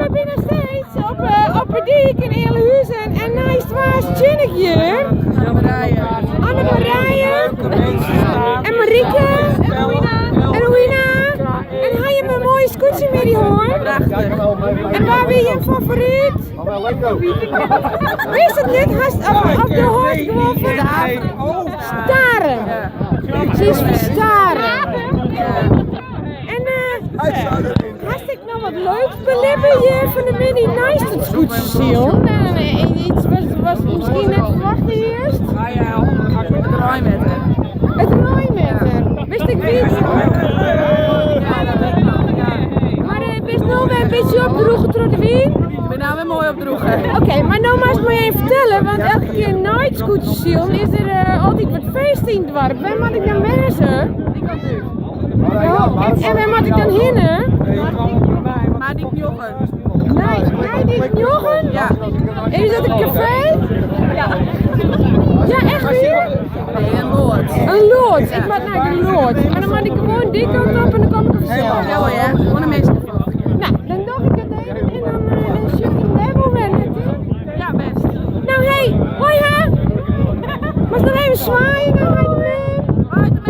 ik ben nog steeds op het dik in Eerlehuizen en naast was Tjinnekje, Anne-Marije en Marieke en Louina. En hij heeft een mooie scootje met die hoor. En waar ben je favoriet? Wees het net op de hoort gewoon van staren. Ze is verstaren. En hartstikke nog wat leuks beleven je van de Mini Nice scootjes zien. Iets was misschien net verwacht eerst. Het rijmeter. Het rijmeter. Wist ik niet. Maar best nou weer een beetje opdroegen door de wind. Ik ben nou weer mooi opdroegen. Oké, maar nou mag ik me even vertellen, want elke keer night scooters zien is er altijd wat feest in het dorp. Waar moet ik dan wezen? Die kant u. Ja, en waar moet ik dan heen? Maar die Njoggen. Nee, die Njoggen? Ja. En is dat een café? Ja. Ja, echt hier? Nee, een boord. Een loods, ik moet naar de loods. Maar dan moet ik gewoon die kant op en dan kom ik op zo. Ja hoor, ja. Gewoon een mensen. Nou, dan doe ik het even en dan zoek ik hem level weer. Ja, best. Nou, hé, hoi hè! Mag ik nog even zwaaien? Nou, ga je mee? Hoi, de